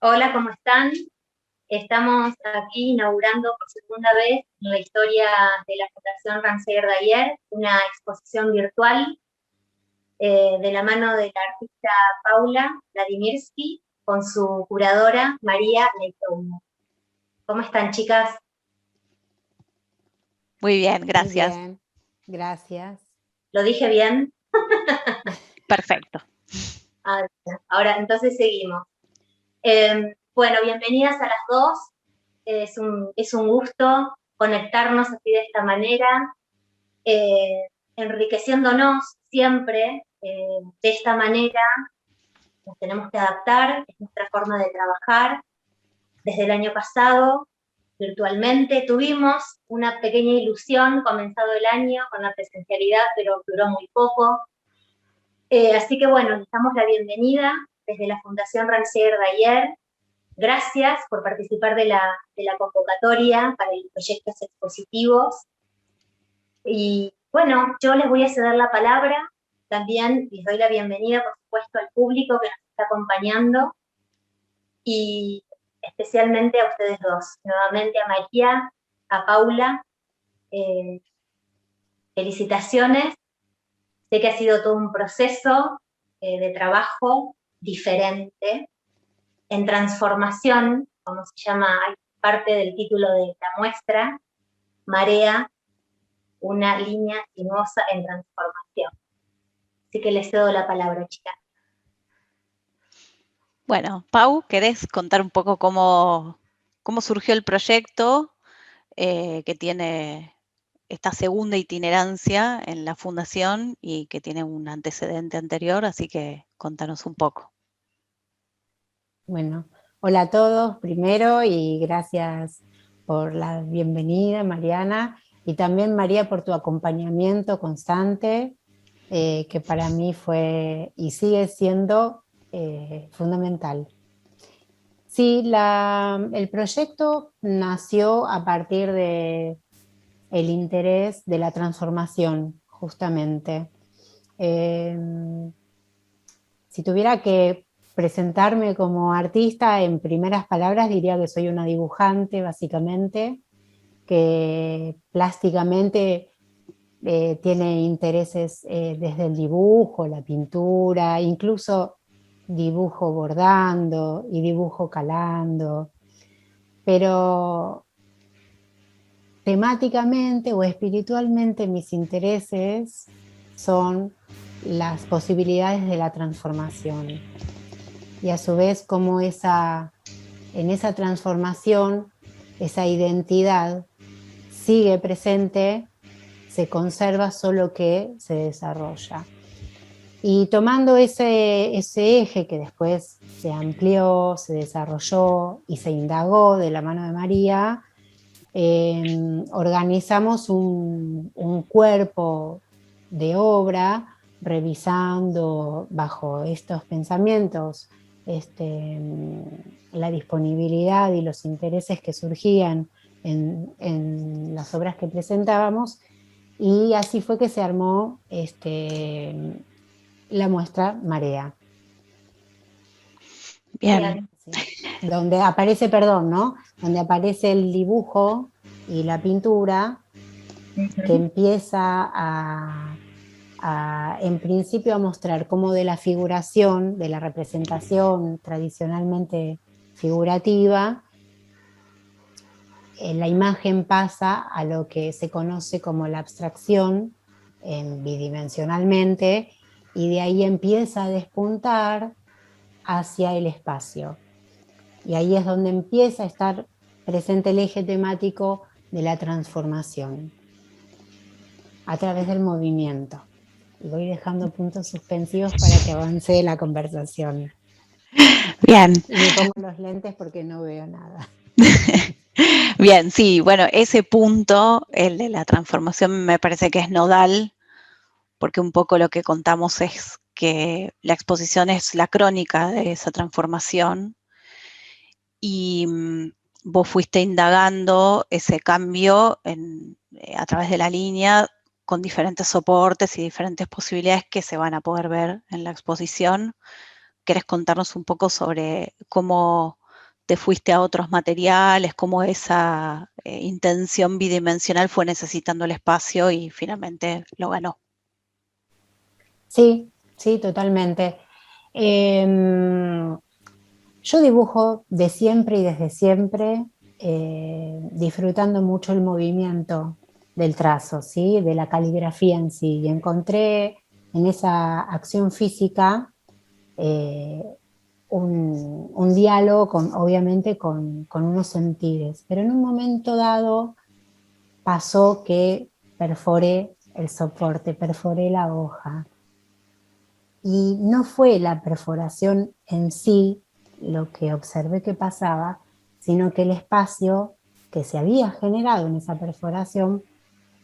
Hola, ¿cómo están? Estamos aquí inaugurando por segunda vez la historia de la Fundación Ramsey Dayer, una exposición virtual de la mano de la artista Paula Vladimirsky con su curadora María Leitoumo. ¿Cómo están, chicas? Muy bien, Muy gracias. bien, gracias. ¿Lo dije bien? Perfecto. Ahora, entonces seguimos. Bueno, bienvenidas a las dos. Es un gusto conectarnos así de esta manera, enriqueciéndonos siempre de esta manera. Nos tenemos que adaptar, es nuestra forma de trabajar. Desde el año pasado, virtualmente, tuvimos una pequeña ilusión comenzado el año con la presencialidad, pero duró muy poco. Así que bueno, les damos la bienvenida desde la Fundación Ramsey Dayer. Gracias por participar de la convocatoria para los proyectos expositivos. Y bueno, yo les voy a ceder la palabra. También les doy la bienvenida, por supuesto, al público que nos está acompañando y especialmente a ustedes dos. Nuevamente a María, a Paula. Felicitaciones. Sé que ha sido todo un proceso de trabajo diferente, en transformación, como se llama parte del título de la muestra, Marea, una línea sinuosa en transformación. Así que les cedo la palabra, chicas. Bueno, Pau, ¿querés contar un poco cómo surgió el proyecto que tiene esta segunda itinerancia en la fundación y que tiene un antecedente anterior? Así que contanos un poco. Bueno, hola a todos primero y gracias por la bienvenida, Mariana, y también María por tu acompañamiento constante, que para mí fue y sigue siendo fundamental. Sí, el proyecto nació a partir de el interés de la transformación, justamente. Si tuviera que presentarme como artista en primeras palabras, diría que soy una dibujante, básicamente, que plásticamente tiene intereses desde el dibujo, la pintura, incluso dibujo bordando y dibujo calando, pero temáticamente o espiritualmente mis intereses son las posibilidades de la transformación. Y a su vez como en esa transformación, esa identidad sigue presente, se conserva, solo que se desarrolla. Y tomando ese eje que después se amplió, se desarrolló y se indagó de la mano de María, organizamos un cuerpo de obra revisando bajo estos pensamientos la disponibilidad y los intereses que surgían en las obras que presentábamos, y así fue que se armó la muestra Marea. Bien. Sí. Donde aparece, perdón, ¿no? Donde aparece el dibujo y la pintura, que empieza en principio a mostrar cómo de la figuración, de la representación tradicionalmente figurativa, la imagen pasa a lo que se conoce como la abstracción bidimensionalmente, y de ahí empieza a despuntar hacia el espacio. Y ahí es donde empieza a estar presente el eje temático de la transformación a través del movimiento. Y voy dejando puntos suspensivos para que avance la conversación. Bien. Y me pongo los lentes porque no veo nada. Bien, sí, bueno, ese punto, el de la transformación, me parece que es nodal, porque un poco lo que contamos es que la exposición es la crónica de esa transformación y vos fuiste indagando ese cambio a través de la línea con diferentes soportes y diferentes posibilidades que se van a poder ver en la exposición. ¿Querés contarnos un poco sobre cómo te fuiste a otros materiales, cómo esa intención bidimensional fue necesitando el espacio y finalmente lo ganó. Sí, sí, totalmente. Yo dibujo de siempre y desde siempre, disfrutando mucho el movimiento del trazo, ¿sí? De la caligrafía en sí. Y encontré en esa acción física un diálogo, obviamente, con unos sentires. Pero en un momento dado pasó que perforé el soporte, perforé la hoja. Y no fue la perforación en sí lo que observé que pasaba, sino que el espacio que se había generado en esa perforación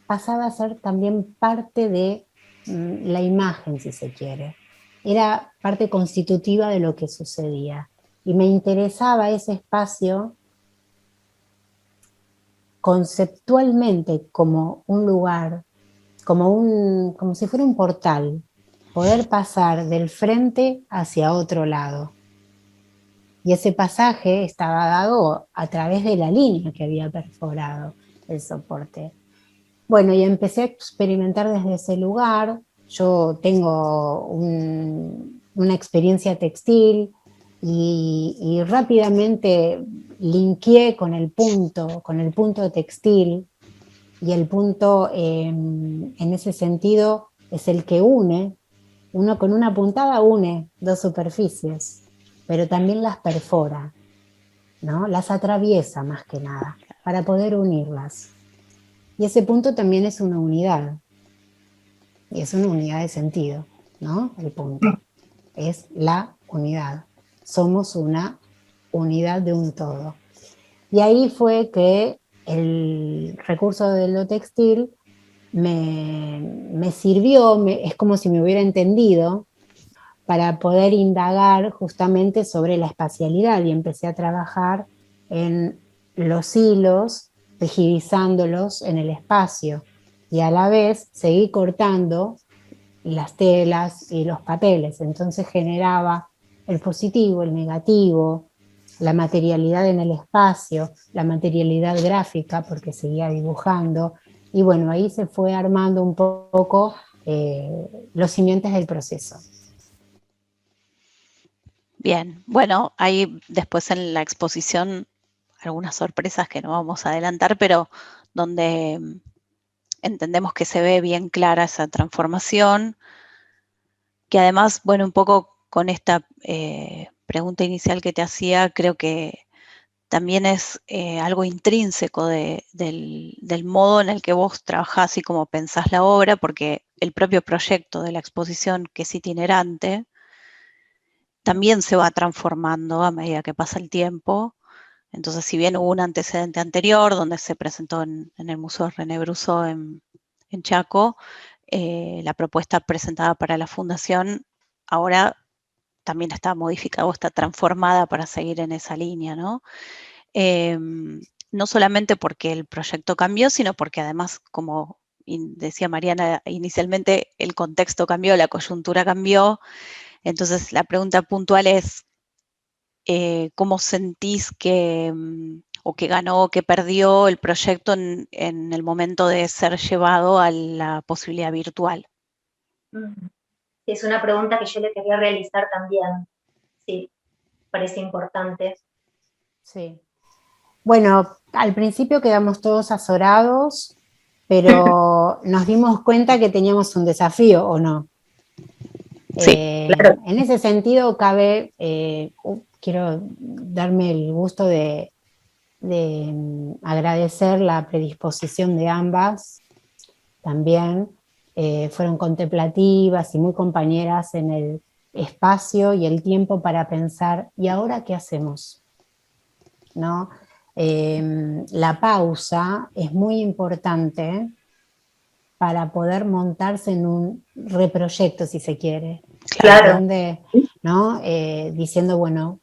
pasaba a ser también parte de la imagen, si se quiere. Era parte constitutiva de lo que sucedía. Y me interesaba ese espacio conceptualmente como un lugar, como si fuera un portal, poder pasar del frente hacia otro lado. Y ese pasaje estaba dado a través de la línea que había perforado el soporte. Bueno, y empecé a experimentar desde ese lugar. Yo tengo una experiencia textil y rápidamente linkeé con el punto textil, y el punto en ese sentido es el que une, uno con una puntada une dos superficies, pero también las perfora, ¿no? Las atraviesa más que nada, para poder unirlas. Y ese punto también es una unidad, y es una unidad de sentido, ¿no? El punto es la unidad. Somos una unidad de un todo. Y ahí fue que el recurso de lo textil me sirvió, es como si me hubiera entendido, para poder indagar justamente sobre la espacialidad, y empecé a trabajar en los hilos, rigidizándolos en el espacio, y a la vez seguí cortando las telas y los papeles. Entonces generaba el positivo, el negativo, la materialidad en el espacio, la materialidad gráfica, porque seguía dibujando. Y bueno, ahí se fue armando un poco los cimientos del proceso. Bien, bueno, hay después en la exposición algunas sorpresas que no vamos a adelantar, pero donde entendemos que se ve bien clara esa transformación, que además, bueno, un poco con esta pregunta inicial que te hacía, creo que también es algo intrínseco del modo en el que vos trabajás y cómo pensás la obra, porque el propio proyecto de la exposición, que es itinerante, también se va transformando a medida que pasa el tiempo. Entonces, si bien hubo un antecedente anterior donde se presentó en el Museo René Brusó en Chaco, la propuesta presentada para la Fundación ahora también está modificada o está transformada para seguir en esa línea, ¿no? No solamente porque el proyecto cambió, sino porque además, como decía Mariana inicialmente, el contexto cambió, la coyuntura cambió. Entonces, la pregunta puntual es, ¿cómo sentís que, o que ganó o que perdió el proyecto en el momento de ser llevado a la posibilidad virtual? Es una pregunta que yo le quería realizar también. Sí, parece importante. Sí. Bueno, al principio quedamos todos azorados, pero nos dimos cuenta que teníamos un desafío, ¿o no? Sí, claro. En ese sentido, cabe, quiero darme el gusto de agradecer la predisposición de ambas. También fueron contemplativas y muy compañeras en el espacio y el tiempo para pensar, ¿y ahora qué hacemos? ¿No? La pausa es muy importante para poder montarse en un reproyecto, si se quiere. Claro. Donde, ¿no? Diciendo, bueno,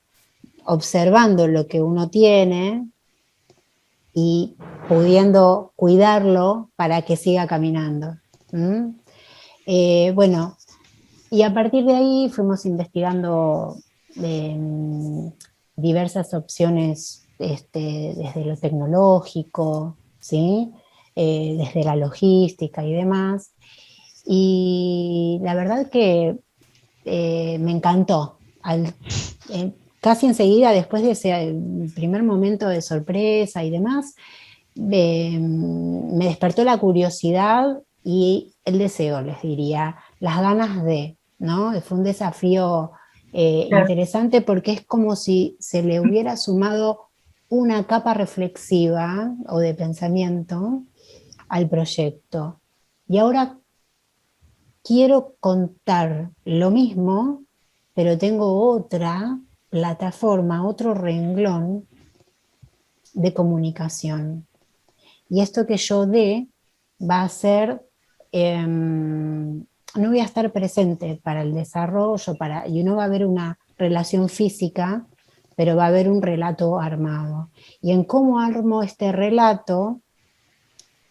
observando lo que uno tiene y pudiendo cuidarlo para que siga caminando. Bueno, y a partir de ahí fuimos investigando diversas opciones desde lo tecnológico, ¿sí? Desde la logística y demás. Y la verdad que me encantó. Casi enseguida, después de ese primer momento de sorpresa y demás, me despertó la curiosidad y el deseo, les diría, las ganas de, ¿no? Fue un desafío interesante porque es como si se le hubiera sumado una capa reflexiva o de pensamiento al proyecto. Y ahora quiero contar lo mismo, pero tengo otra plataforma, otro renglón de comunicación. Y esto que yo dé va a ser, no voy a estar presente para el desarrollo, y no va a haber una relación física, pero va a haber un relato armado. Y en cómo armo este relato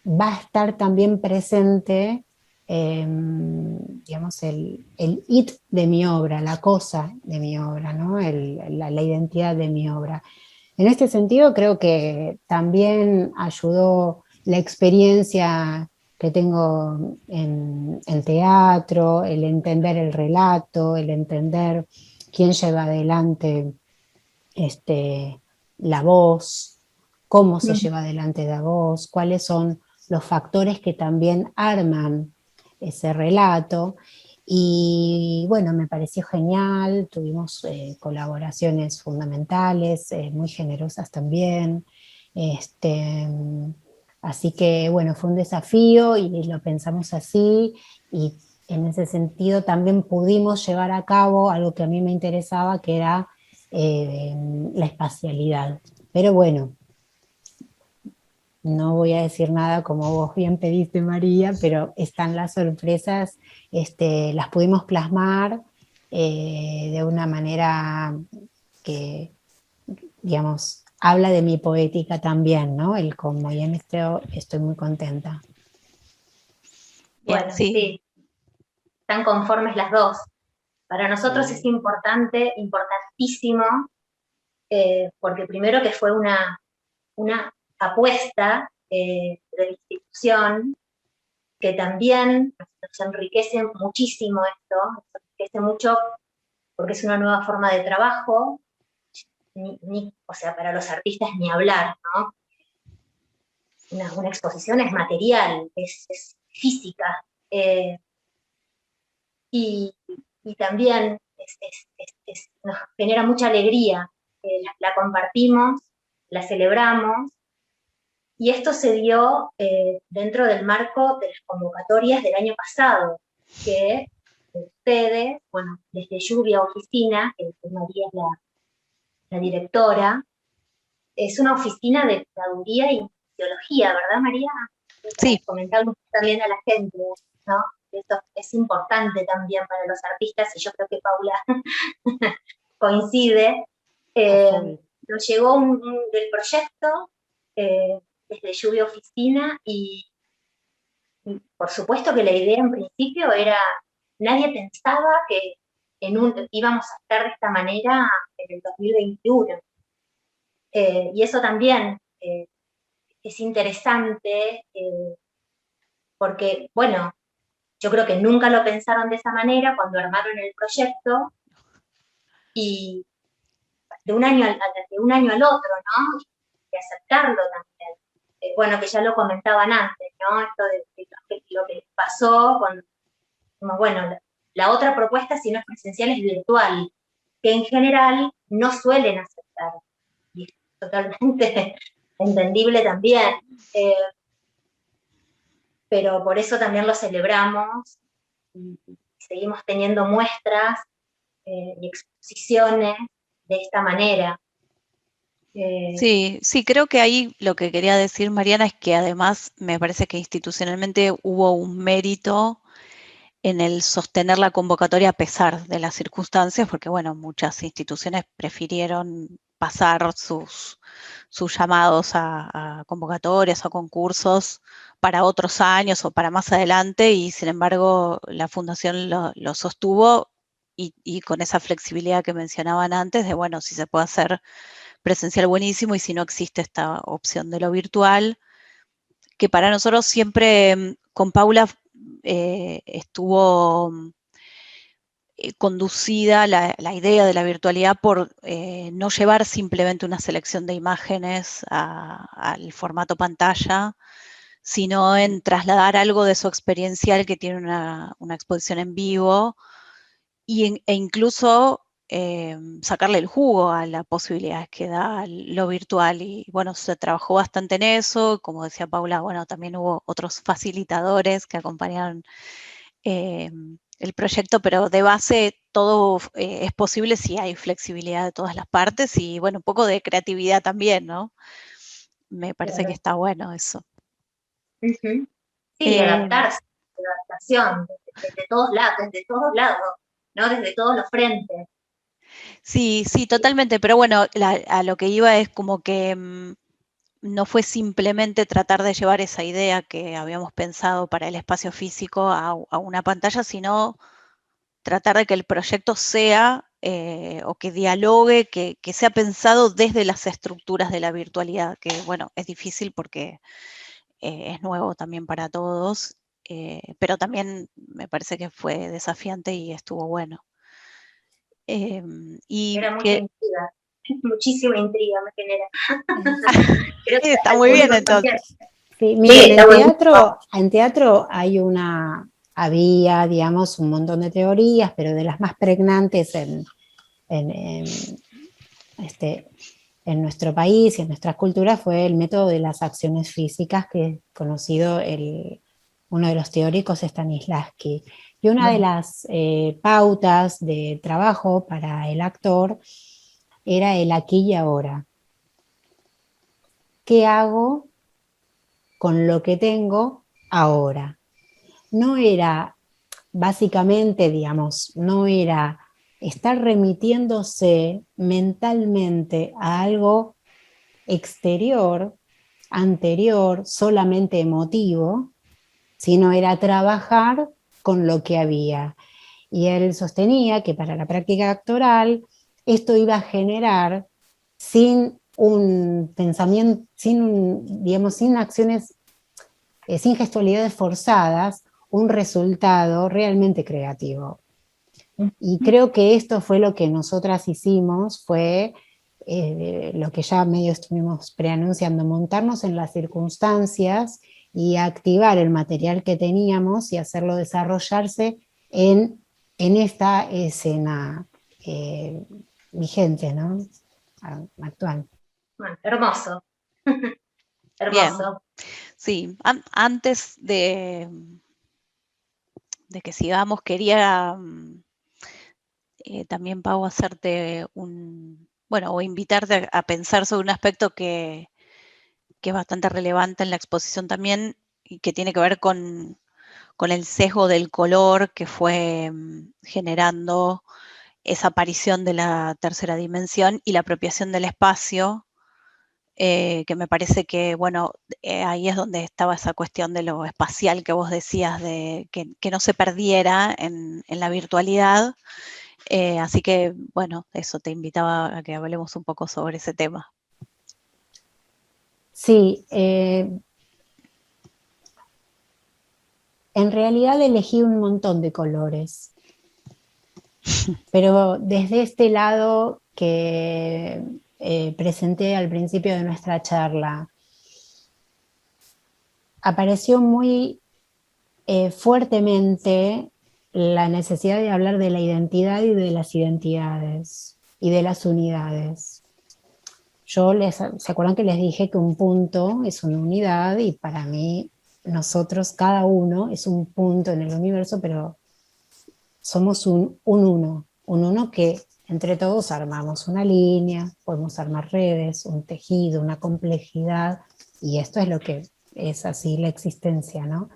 va a estar también presente, digamos, el it de mi obra, la cosa de mi obra, ¿no? La identidad de mi obra. En este sentido, creo que también ayudó la experiencia que tengo en teatro, el entender el relato, el entender quién lleva adelante la voz, cómo se lleva adelante la voz, cuáles son los factores que también arman ese relato. Y bueno, me pareció genial, tuvimos colaboraciones fundamentales, muy generosas también. Así que bueno, fue un desafío y lo pensamos así, y en ese sentido también pudimos llevar a cabo algo que a mí me interesaba, que era la espacialidad. Pero bueno, no voy a decir nada como vos bien pediste, María, pero están las sorpresas, las pudimos plasmar de una manera que, digamos, habla de mi poética también, ¿no? El cómo, y en esto estoy muy contenta. Bien, Bueno, sí. sí, están conformes las dos. Para nosotros es importante, importantísimo, porque primero que fue una apuesta de la institución, que también nos enriquece muchísimo esto, nos enriquece mucho porque es una nueva forma de trabajo, o sea, para los artistas ni hablar, ¿no? Una exposición es material, es física, y también nos genera mucha alegría, la compartimos, la celebramos. Y esto se dio dentro del marco de las convocatorias del año pasado, que ustedes, bueno, desde Lluvia Oficina, que María es la directora, es una oficina de curaduría y teología, ¿verdad, María? Sí. Comentarlo también a la gente, ¿no? Esto es importante también para los artistas, y yo creo que Paula coincide. Nos llegó del proyecto desde Lluvia Oficina, y por supuesto que la idea en principio era, nadie pensaba que íbamos a estar de esta manera en el 2021. Y eso también es interesante, porque, bueno, yo creo que nunca lo pensaron de esa manera cuando armaron el proyecto, y de un año al otro, ¿no? Y aceptarlo también. Bueno, que ya lo comentaban antes, ¿no? Esto de lo que pasó con, bueno, la otra propuesta, si no es presencial, es virtual, que en general no suelen aceptar. Y es totalmente entendible también. Pero por eso también lo celebramos, y seguimos teniendo muestras y exposiciones de esta manera. Sí, creo que ahí lo que quería decir, Mariana, es que además me parece que institucionalmente hubo un mérito en el sostener la convocatoria a pesar de las circunstancias, porque bueno, muchas instituciones prefirieron pasar sus llamados a convocatorias o concursos para otros años o para más adelante, y sin embargo la Fundación lo sostuvo y con esa flexibilidad que mencionaban antes de, bueno, si se puede hacer presencial, buenísimo, y si no existe esta opción de lo virtual, que para nosotros siempre con Paula estuvo conducida la idea de la virtualidad por no llevar simplemente una selección de imágenes al formato pantalla, sino en trasladar algo de su experiencial que tiene una exposición en vivo e incluso sacarle el jugo a las posibilidades que da lo virtual. Y bueno, se trabajó bastante en eso. Como decía Paula, bueno, también hubo otros facilitadores que acompañaron el proyecto, pero de base todo es posible si hay flexibilidad de todas las partes y, bueno, un poco de creatividad también, ¿no? Me parece que está bueno eso. Sí, adaptarse, adaptación, desde todos lados, ¿no? Desde todos los frentes. Sí, totalmente, pero bueno, a lo que iba es como que no fue simplemente tratar de llevar esa idea que habíamos pensado para el espacio físico a una pantalla, sino tratar de que el proyecto sea o que dialogue, que sea pensado desde las estructuras de la virtualidad, que bueno, es difícil porque es nuevo también para todos, pero también me parece que fue desafiante y estuvo bueno. Era mucha intriga, muchísima intriga me genera. Está muy bien entonces. Sí, miren, en teatro había, digamos, un montón de teorías, pero de las más pregnantes en nuestro país y en nuestras culturas fue el método de las acciones físicas, que es conocido uno de los teóricos, Stanislavski. Y una de las pautas de trabajo para el actor era el aquí y ahora. ¿Qué hago con lo que tengo ahora? No era, básicamente, digamos, no era estar remitiéndose mentalmente a algo exterior, anterior, solamente emotivo, sino era trabajar con lo que había. Y él sostenía que para la práctica actoral esto iba a generar, sin un pensamiento, sin acciones, sin gestualidades forzadas, un resultado realmente creativo. Y creo que esto fue lo que nosotras hicimos, fue lo que ya medio estuvimos preanunciando, montarnos en las circunstancias y activar el material que teníamos y hacerlo desarrollarse en esta escena vigente, ¿no? Actual. Bueno, hermoso. Bien. Hermoso. Sí, antes de que sigamos, quería también, Pau, hacerte o invitarte a pensar sobre un aspecto que es bastante relevante en la exposición también y que tiene que ver con el sesgo del color que fue generando esa aparición de la tercera dimensión y la apropiación del espacio, que me parece que, bueno, ahí es donde estaba esa cuestión de lo espacial que vos decías, de que no se perdiera en la virtualidad. Así que, bueno, eso, te invitaba a que hablemos un poco sobre ese tema. Sí, en realidad elegí un montón de colores, pero desde este lado que presenté al principio de nuestra charla, apareció muy fuertemente la necesidad de hablar de la identidad y de las identidades y de las unidades. ¿Se acuerdan que les dije que un punto es una unidad? Y para mí, nosotros, cada uno es un punto en el universo, pero somos un uno que entre todos armamos una línea, podemos armar redes, un tejido, una complejidad, y esto es lo que es así la existencia, ¿no?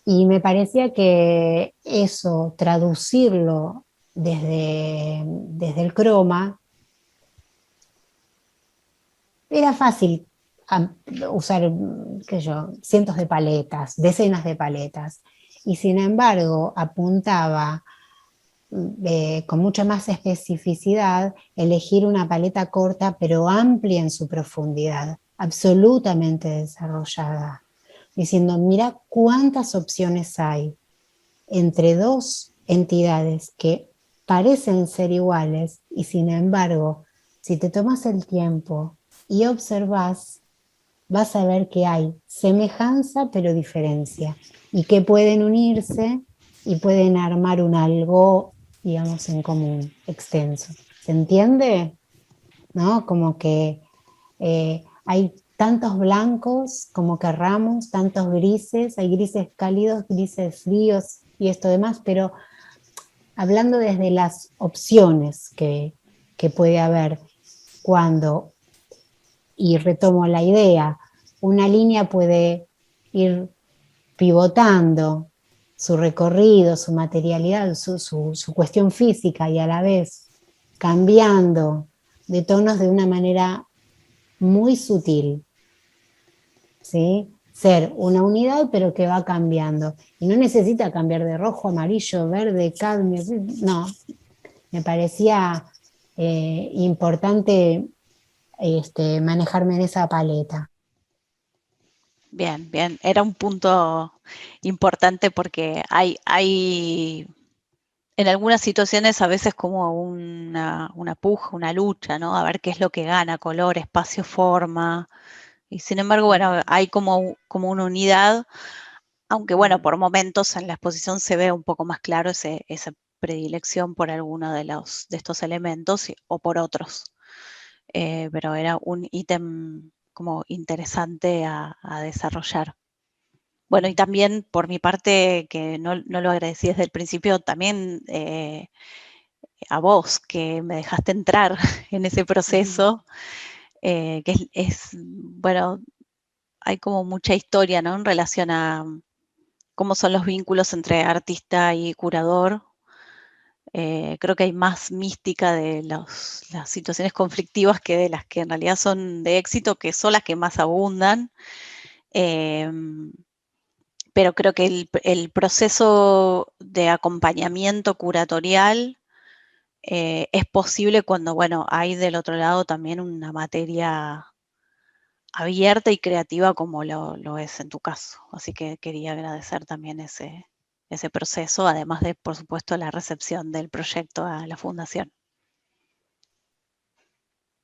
Y me parecía que eso, traducirlo desde el croma, era fácil usar, qué sé yo, cientos de paletas, decenas de paletas, y sin embargo apuntaba con mucha más especificidad, elegir una paleta corta pero amplia en su profundidad, absolutamente desarrollada, diciendo, mira cuántas opciones hay entre dos entidades que parecen ser iguales y sin embargo, si te tomas el tiempo y observas, vas a ver que hay semejanza pero diferencia y que pueden unirse y pueden armar un algo, digamos, en común, extenso. ¿Se entiende? ¿No? Como que hay tantos blancos como querramos, tantos grises, hay grises cálidos, grises fríos y esto demás, pero hablando desde las opciones que puede haber cuando, y retomo la idea, una línea puede ir pivotando su recorrido, su materialidad, su cuestión física y a la vez cambiando de tonos de una manera muy sutil, ¿sí? Ser una unidad pero que va cambiando y no necesita cambiar de rojo, amarillo, verde, cadmio, no, me parecía importante manejarme en esa paleta. Bien, bien. Era un punto importante porque hay en algunas situaciones a veces como una puja, una lucha, ¿no? A ver qué es lo que gana, color, espacio, forma. Y sin embargo, bueno, hay como una unidad, aunque bueno, por momentos en la exposición se ve un poco más claro esa predilección por alguno de estos elementos o por otros. Pero era un ítem como interesante a desarrollar. Bueno, y también por mi parte, que no lo agradecí desde el principio, también a vos, que me dejaste entrar en ese proceso, que bueno, hay como mucha historia, ¿no? En relación a cómo son los vínculos entre artista y curador. Creo que hay más mística de las situaciones conflictivas que de las que en realidad son de éxito, que son las que más abundan. Pero creo que el proceso de acompañamiento curatorial es posible cuando, bueno, hay del otro lado también una materia abierta y creativa como lo es en tu caso. Así que quería agradecer también ese proceso, además de, por supuesto, la recepción del proyecto a la Fundación.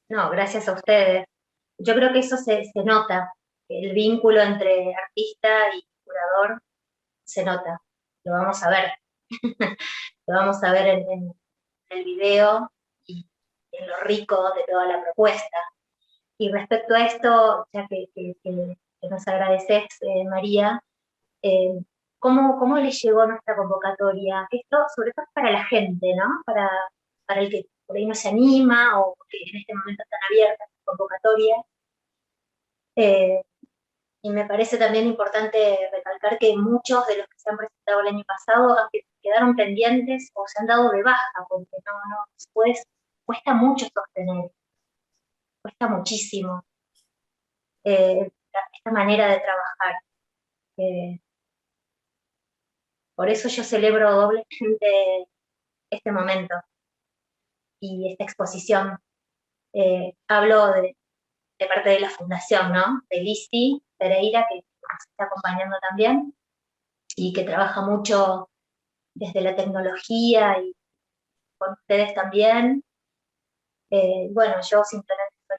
No, gracias a ustedes. Yo creo que eso se nota, el vínculo entre artista y curador se nota, lo vamos a ver, lo vamos a ver en el video y en lo rico de toda la propuesta. Y respecto a esto, ya que nos agradeces, María, eh, ¿cómo les llegó nuestra convocatoria? Esto sobre todo es para la gente, ¿no? Para el que por ahí no se anima o que en este momento están abiertas las convocatorias. Y me parece también importante recalcar que muchos de los que se han presentado el año pasado quedaron pendientes o se han dado de baja, porque no después cuesta mucho sostener, cuesta muchísimo esta manera de trabajar. Por eso yo celebro doblemente este momento y esta exposición. Hablo de parte de la fundación, ¿no? De Lizzy Pereira, que nos está acompañando también y que trabaja mucho desde la tecnología y con ustedes también. Bueno, yo simplemente soy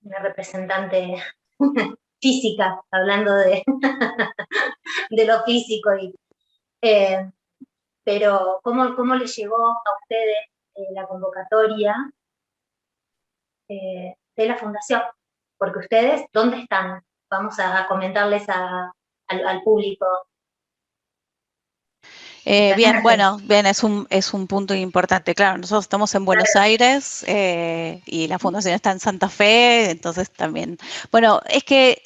una representante física, hablando de, de lo físico. Pero, ¿cómo les llegó a ustedes la convocatoria de la fundación? Porque ustedes, ¿dónde están? Vamos a comentarles al público. Bien, bueno, bien, es un punto importante. Claro, nosotros estamos en Buenos Aires y la fundación está en Santa Fe, entonces también, bueno, es que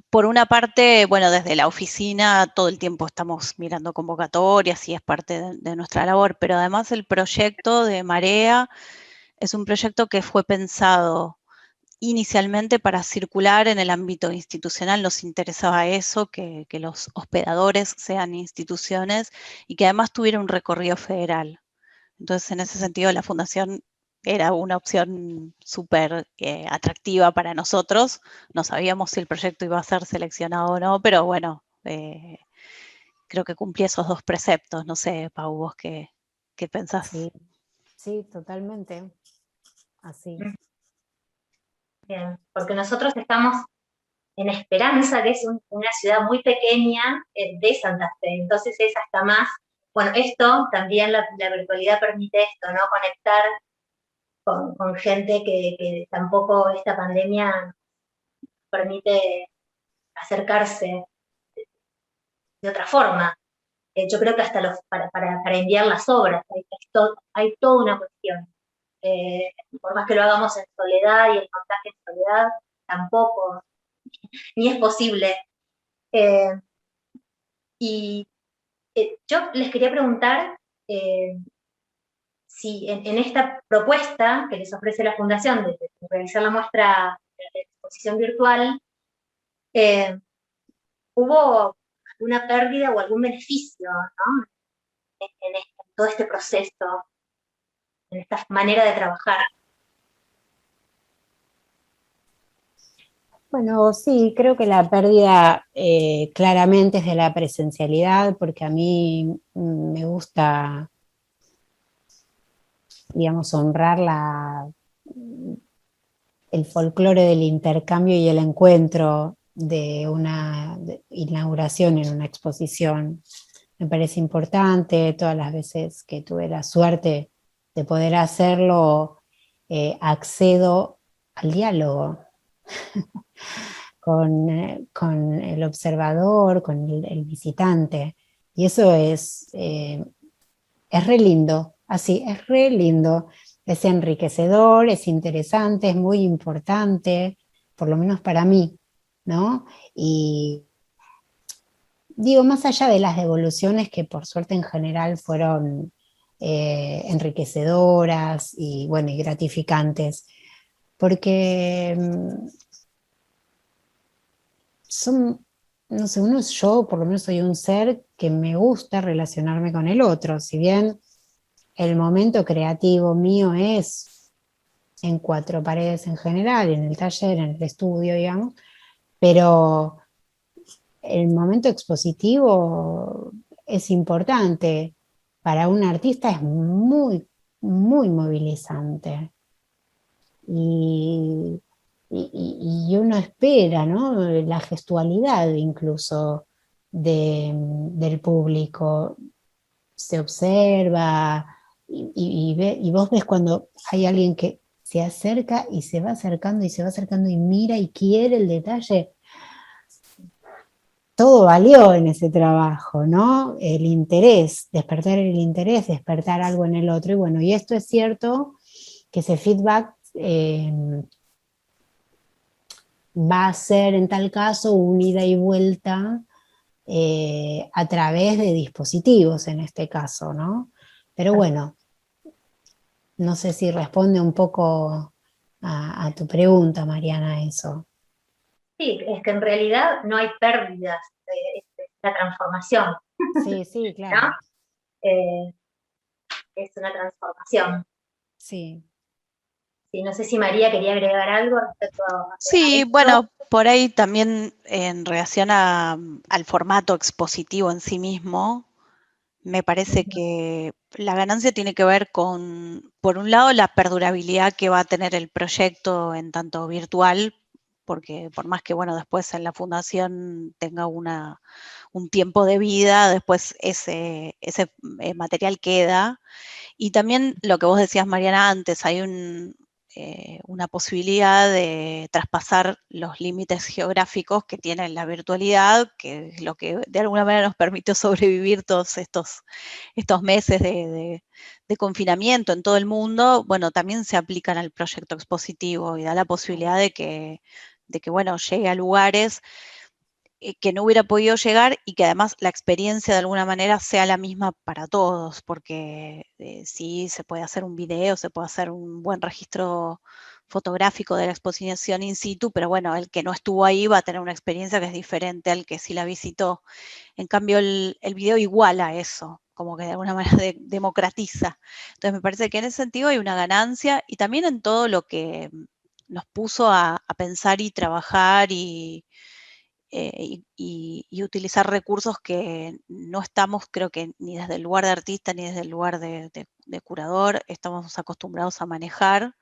por una parte, bueno, desde la oficina todo el tiempo estamos mirando convocatorias y es parte de nuestra labor, pero además el proyecto de Marea es un proyecto que fue pensado inicialmente para circular en el ámbito institucional, nos interesaba eso, que los hospedadores sean instituciones y que además tuviera un recorrido federal. Entonces, en ese sentido, la fundación era una opción súper atractiva para nosotros. No sabíamos si el proyecto iba a ser seleccionado o no, pero bueno, creo que cumplí esos dos preceptos. No sé, Pau, vos qué pensás. Sí, sí, totalmente. Así. Bien, porque nosotros estamos en Esperanza, que es una ciudad muy pequeña de Santa Fe, entonces es hasta más, bueno, esto también la virtualidad permite esto, ¿no? Conectar con gente que tampoco esta pandemia permite acercarse de otra forma. Yo creo que hasta para enviar las obras hay toda una cuestión. Por más que lo hagamos en soledad y el montaje en soledad, tampoco, ni es posible. Eh, y yo les quería preguntar si en esta propuesta que les ofrece la Fundación de realizar la muestra de exposición virtual, ¿hubo alguna pérdida o algún beneficio, ¿no? en todo este proceso, en esta manera de trabajar? Bueno, sí, creo que la pérdida claramente es de la presencialidad, porque a mí me gusta, digamos, honrar el folclore del intercambio y el encuentro de una inauguración en una exposición. Me parece importante. Todas las veces que tuve la suerte de poder hacerlo, accedo al diálogo con el observador, con el visitante. Y eso es re lindo, así, es re lindo. Es enriquecedor, es interesante, es muy importante, por lo menos para mí, ¿no? Y digo, más allá de las devoluciones que por suerte en general fueron enriquecedoras y, bueno, y gratificantes, porque son, no sé, yo por lo menos soy un ser que me gusta relacionarme con el otro, si bien el momento creativo mío es en cuatro paredes en general, en el taller, en el estudio, digamos, pero el momento expositivo es importante. Para un artista es muy, muy movilizante. Y, y uno espera, ¿no? La gestualidad incluso del público. Se observa y vos ves cuando hay alguien que se acerca y se va acercando y se va acercando y mira y quiere el detalle. Todo valió en ese trabajo, ¿no? El interés, despertar algo en el otro. Y bueno, y esto es cierto que ese feedback va a ser en tal caso un ida y vuelta a través de dispositivos en este caso, ¿no? Pero bueno, no sé si responde un poco a tu pregunta, Mariana, eso. Sí, es que en realidad no hay pérdidas, es la transformación, Sí, sí, ¿no? claro. Es una transformación. Sí. Sí, no sé si María quería agregar algo respecto a Sí, esto. bueno, por ahí también en relación al formato expositivo en sí mismo, me parece que la ganancia tiene que ver con, por un lado, la perdurabilidad que va a tener el proyecto en tanto virtual, porque por más que, bueno, después en la fundación tenga un tiempo de vida, después ese material queda. Y también lo que vos decías, Mariana, antes, hay una posibilidad de traspasar los límites geográficos que tiene la virtualidad, que es lo que de alguna manera nos permitió sobrevivir todos estos meses de confinamiento en todo el mundo. Bueno, también se aplican al proyecto expositivo y da la posibilidad de que bueno, llegue a lugares que no hubiera podido llegar y que además la experiencia de alguna manera sea la misma para todos, porque sí se puede hacer un video, se puede hacer un buen registro fotográfico de la exposición in situ, pero bueno, el que no estuvo ahí va a tener una experiencia que es diferente al que sí la visitó. En cambio, el video iguala eso, como que de alguna manera democratiza. Entonces me parece que en ese sentido hay una ganancia, y también en todo lo que nos puso a pensar y trabajar y utilizar recursos que no estamos, creo que ni desde el lugar de artista ni desde el lugar de curador, estamos acostumbrados a manejar.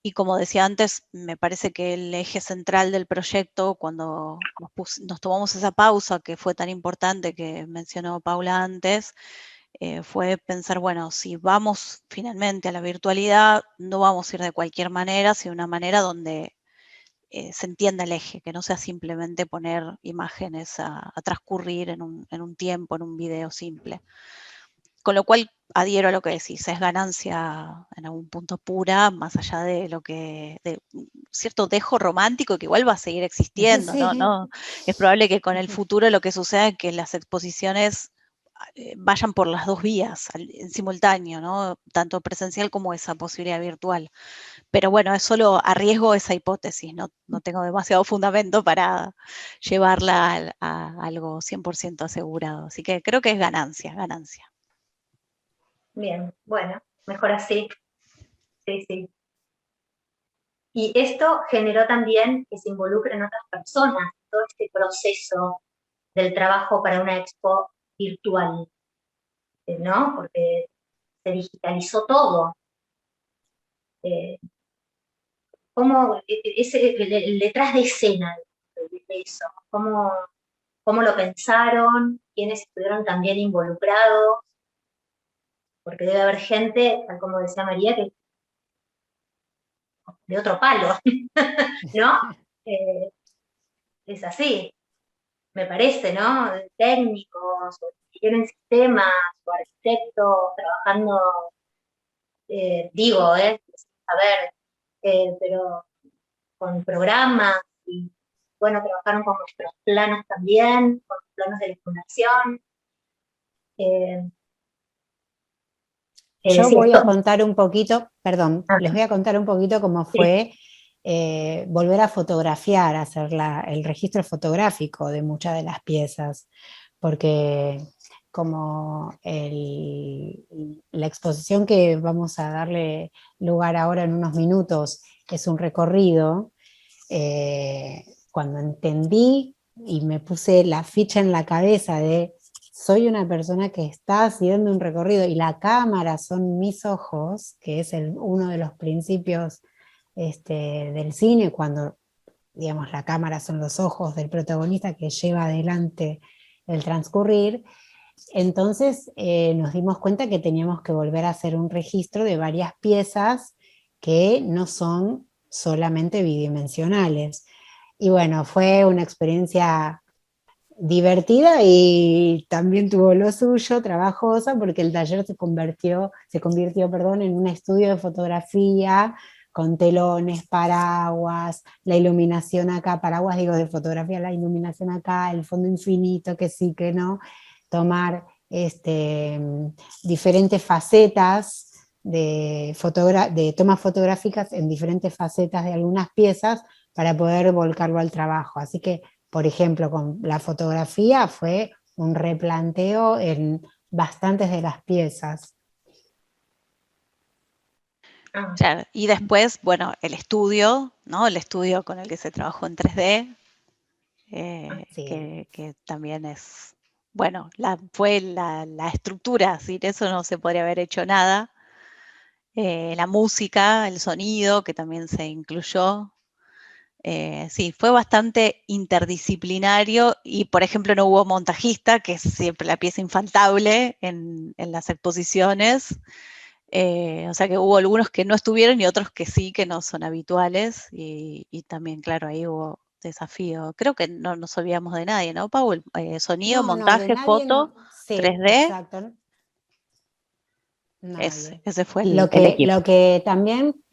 Y como decía antes, me parece que el eje central del proyecto, cuando nos tomamos esa pausa que fue tan importante que mencionó Paula antes, fue pensar, bueno, si vamos finalmente a la virtualidad, no vamos a ir de cualquier manera, sino de una manera donde se entienda el eje, que no sea simplemente poner imágenes a transcurrir en un tiempo, en un video simple. Con lo cual adhiero a lo que decís, es ganancia en algún punto pura, más allá de lo que, de cierto dejo romántico que igual va a seguir existiendo, Sí. ¿no? Es probable que con el futuro lo que suceda es que las exposiciones vayan por las dos vías en simultáneo, ¿no? Tanto presencial como esa posibilidad virtual. Pero bueno, es solo arriesgo esa hipótesis, no tengo demasiado fundamento para llevarla a algo 100% asegurado. Así que creo que es ganancia, ganancia. Bien, bueno, mejor así. Sí, sí. Y esto generó también que se involucren otras personas, todo este proceso del trabajo para una expo virtual, ¿no? Porque se digitalizó todo. ¿Cómo, el detrás de escena de eso? ¿Cómo lo pensaron? ¿Quiénes estuvieron también involucrados? Porque debe haber gente, tal como decía María, que de otro palo, ¿no? Eh, es así, me parece, ¿no? Técnicos, o que tienen sistemas, o arquitectos trabajando, a ver, pero con programas, y bueno, trabajaron con nuestros planos también, con los planos de la fundación. Yo Sí, voy a esto. contar un poquito, perdón, Ah, les voy a contar un poquito cómo sí. fue volver a fotografiar, hacer el registro fotográfico de muchas de las piezas, porque como la exposición que vamos a darle lugar ahora en unos minutos es un recorrido, cuando entendí y me puse la ficha en la cabeza de soy una persona que está haciendo un recorrido y la cámara son mis ojos, que es uno de los principios del cine, cuando digamos la cámara son los ojos del protagonista que lleva adelante el transcurrir. Entonces nos dimos cuenta que teníamos que volver a hacer un registro de varias piezas que no son solamente bidimensionales. Y bueno, fue una experiencia divertida y también tuvo lo suyo, trabajosa, porque el taller se convirtió, perdón, en un estudio de fotografía con telones, paraguas, la iluminación acá, paraguas digo de fotografía, la iluminación acá, el fondo infinito, que sí, que no, tomar diferentes facetas de tomas fotográficas en diferentes facetas de algunas piezas para poder volcarlo al trabajo. Así que por ejemplo, con la fotografía fue un replanteo en bastantes de las piezas. Claro, y después, bueno, el estudio, ¿no? El estudio con el que se trabajó en 3D, Sí. que también es, bueno, fue la estructura, sin eso no se podría haber hecho nada. La música, el sonido, que también se incluyó. Sí, fue bastante interdisciplinario y, por ejemplo, no hubo montajista, que es siempre la pieza infaltable en las exposiciones. O sea que hubo algunos que no estuvieron y otros que sí, que no son habituales. Y también, claro, ahí hubo desafío. Creo que no nos olvidamos de nadie, ¿no, Paul? Sonido, No, de montaje, nadie foto, no. Sí, 3D. exacto. Nadie. Ese fue Lo el que, equipo. lo que también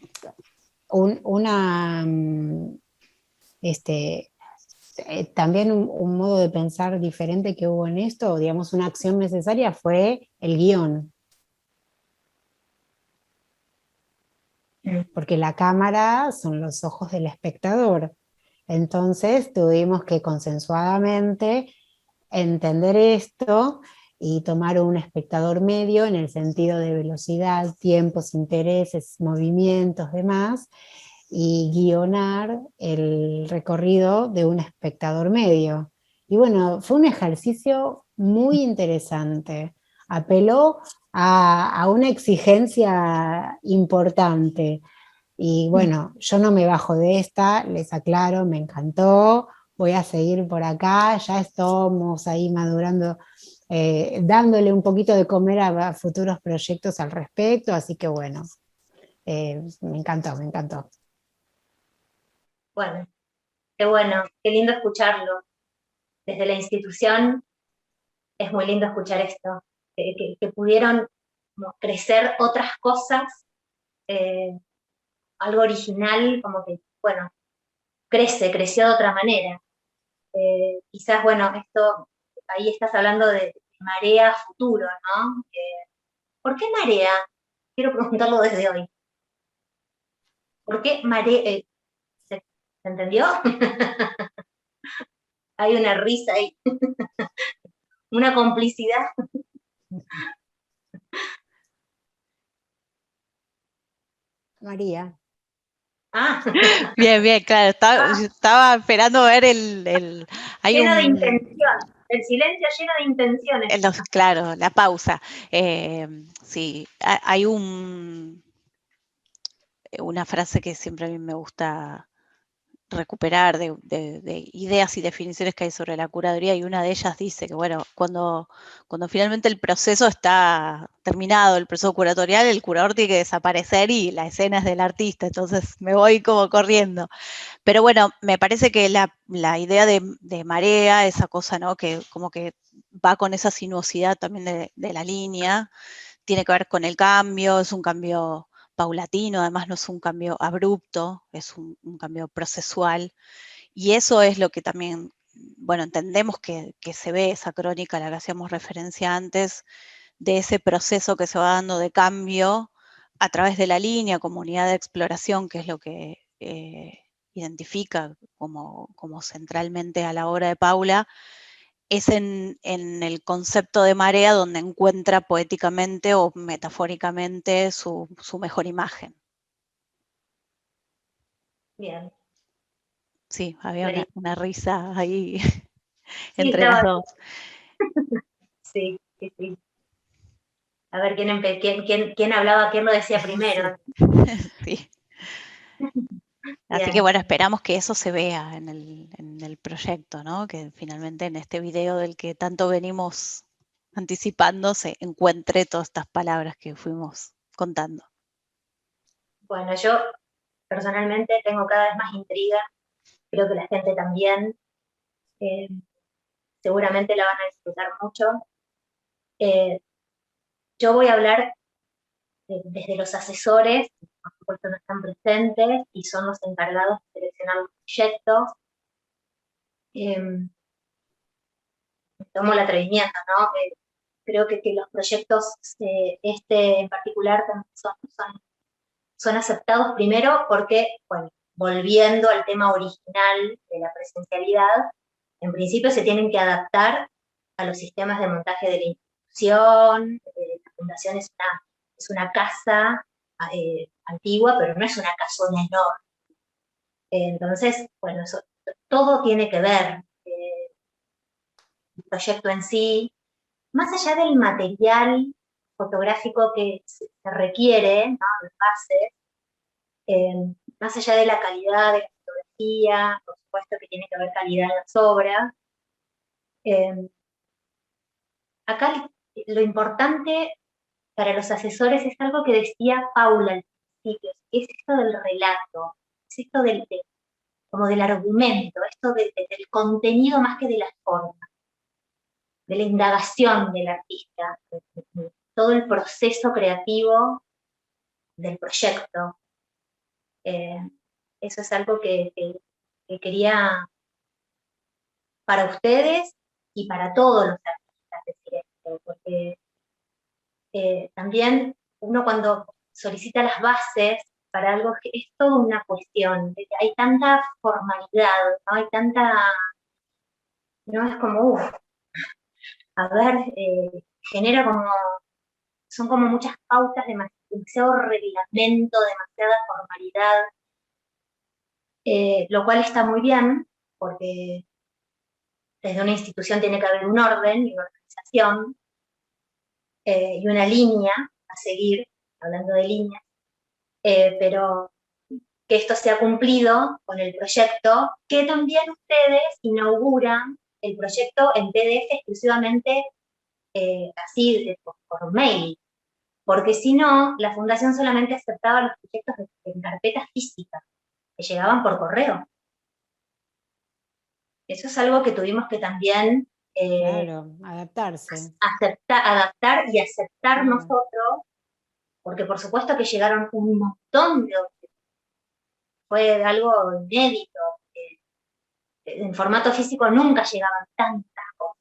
una también un modo de pensar diferente que hubo en esto, digamos, una acción necesaria fue el guión. porque la cámara son los ojos del espectador. Entonces tuvimos que consensuadamente entender esto y tomar un espectador medio en el sentido de velocidad, tiempos, intereses, movimientos, demás, y guionar el recorrido de un espectador medio. Y bueno, fue un ejercicio muy interesante. Apeló a una exigencia importante. Y bueno, yo no me bajo de esta, les aclaro, me encantó, voy a seguir por acá, ya estamos ahí madurando, dándole un poquito de comer a futuros proyectos al respecto, así que bueno, me encantó, me encantó. Bueno, qué lindo escucharlo. Desde la institución es muy lindo escuchar esto, que pudieron como crecer otras cosas, algo original, como que, bueno, creció de otra manera. Quizás, bueno, esto, ahí estás hablando de marea futuro, ¿no? ¿Por qué marea? Quiero preguntarlo desde hoy. ¿Por qué marea? ¿Se entendió? Hay una risa ahí, una complicidad. María. Ah, Bien, bien, claro, estaba esperando ver hay lleno de un, intención. El silencio lleno de intenciones. claro, la pausa. Sí, hay una frase que siempre a mí me gusta recuperar de ideas y definiciones que hay sobre la curaduría, y una de ellas dice que, bueno, cuando finalmente el proceso está terminado, el proceso curatorial, el curador tiene que desaparecer y la escena es del artista, entonces me voy como corriendo. Pero bueno, me parece que la idea de marea, esa cosa, ¿no? Que como que va con esa sinuosidad también de la línea, tiene que ver con el cambio, es un cambio paulatino, además no es un cambio abrupto, es un cambio procesual. Y eso es lo que también, bueno, entendemos que se ve esa crónica a la que hacíamos referencia antes, de ese proceso que se va dando de cambio a través de la línea, como unidad de exploración, que es lo que identifica como centralmente a la obra de Paula, es en el concepto de marea donde encuentra poéticamente o metafóricamente su mejor imagen. Bien. Sí, había una risa ahí Sí, entre las dos. sí, sí, sí. A ver quién hablaba, quién lo decía primero. Sí. Así que Bien. bueno, esperamos que eso se vea en el proyecto, ¿no? Que finalmente en este video del que tanto venimos anticipando se encuentre todas estas palabras que fuimos contando. Bueno, yo personalmente tengo cada vez más intriga, creo que la gente también, eh, seguramente la van a disfrutar mucho. Yo voy a hablar desde los asesores, que por supuesto no están presentes y son los encargados de seleccionar los proyectos. Tomo el atrevimiento, ¿no? Creo que los proyectos, este en particular, también son aceptados primero porque, bueno, volviendo al tema original de la presencialidad, en principio se tienen que adaptar a los sistemas de montaje de la institución. La fundación es una casa antigua, pero no es una casona enorme. Entonces, bueno, todo tiene que ver. El proyecto en sí, más allá del material fotográfico que se requiere, ¿no? Las bases, más allá de la calidad de la fotografía, por supuesto que tiene que haber calidad en las obras. Acá lo importante para los asesores es algo que decía Paula al principio, es esto del relato, es esto como del argumento, esto del contenido más que de la forma, de la indagación del artista, de todo el proceso creativo del proyecto. Eso es algo que quería para ustedes y para todos los artistas decir esto, porque también uno cuando solicita las bases para algo que es toda una cuestión, de que hay tanta formalidad, ¿no? Hay tanta, no es como, a ver, genera como, son como muchas pautas, demasiado reglamento, demasiada formalidad, lo cual está muy bien, porque desde una institución tiene que haber un orden y una organización, y una línea a seguir, hablando de líneas, pero que esto sea cumplido con el proyecto, que también ustedes inauguran el proyecto en PDF exclusivamente así por mail, porque si no, la fundación solamente aceptaba los proyectos en carpetas físicas, que llegaban por correo. Eso es algo que tuvimos que también Claro, adaptarse. adaptar y aceptar Claro. nosotros, porque por supuesto que llegaron un montón de objetos. Fue algo inédito. En formato físico nunca llegaban tantas cosas.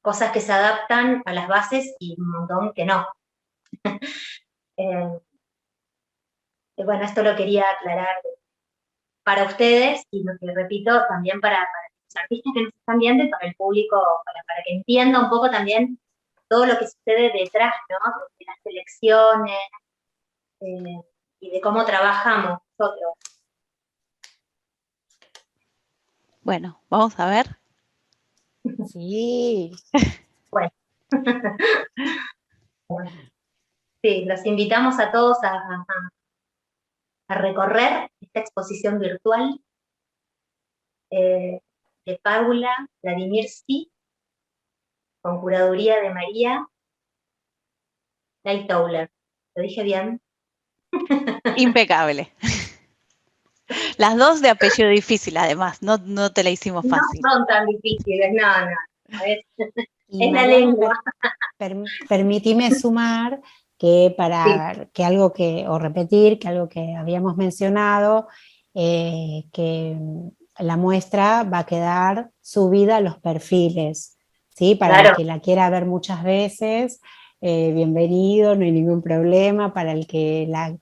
Cosas que se adaptan a las bases y un montón que no. Bueno, esto lo quería aclarar para ustedes y lo que repito también para los artistas que nos están viendo y para el público, para que entienda un poco también todo lo que sucede detrás, ¿no? De las selecciones y de cómo trabajamos nosotros. Bueno, vamos a ver. Sí. Bueno. Sí, los invitamos a todos a recorrer esta exposición virtual de Paula Vladimirsky, con curaduría de María Lightoller. ¿Lo dije bien? Impecable. Las dos de apellido difícil, además, no te la hicimos fácil. No son tan difíciles, no. Y Es la Mariana, lengua. permitime sumar que Sí, que algo que, o repetir, que algo que habíamos mencionado, que la muestra va a quedar subida a los perfiles, ¿sí? Para el claro, que la quiera ver muchas veces, bienvenido, no hay ningún problema. Para el que la...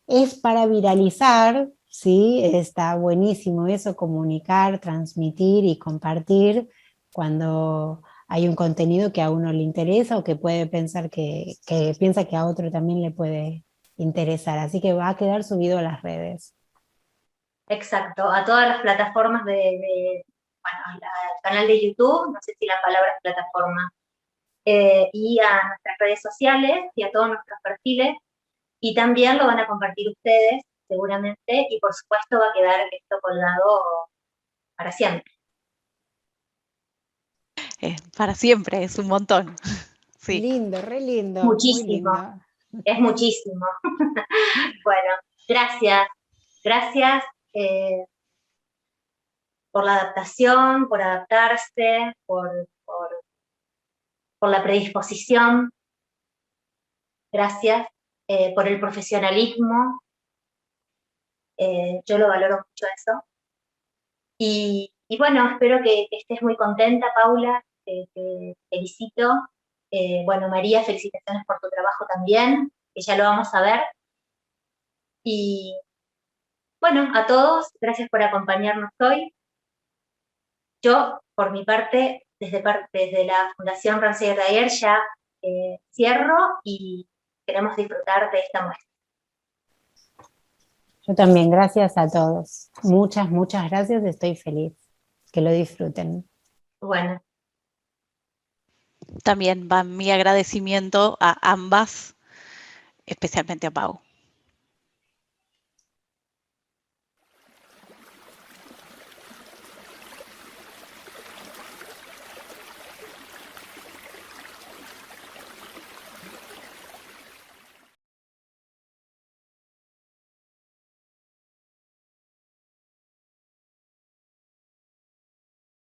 Es para viralizar, ¿sí? Está buenísimo eso, comunicar, transmitir y compartir cuando hay un contenido que a uno le interesa o que puede pensar que piensa que a otro también le puede interesar. Así que va a quedar subido a las redes. exacto. A todas las plataformas bueno, al canal de YouTube, no sé si la palabra es plataforma, y a nuestras redes sociales y a todos nuestros perfiles. Y también lo van a compartir ustedes, seguramente, y por supuesto va a quedar esto colgado para siempre. Para siempre, es un montón. Sí. Lindo, re lindo, muy Muchísimo, lindo. es muchísimo. Bueno, gracias. Gracias por la adaptación, por adaptarse, por la predisposición. Gracias por el profesionalismo. Yo lo valoro mucho eso. Y bueno, espero que estés muy contenta, Paula. Te felicito. Bueno, María, felicitaciones por tu trabajo también, que ya lo vamos a ver. Y bueno, a todos, gracias por acompañarnos hoy. Yo, por mi parte, desde la Fundación Ramsey Rayer ya cierro y queremos disfrutar de esta muestra. Yo también, gracias a todos. Muchas, muchas gracias, estoy feliz. Que lo disfruten. Bueno, También va mi agradecimiento a ambas, especialmente a Pau.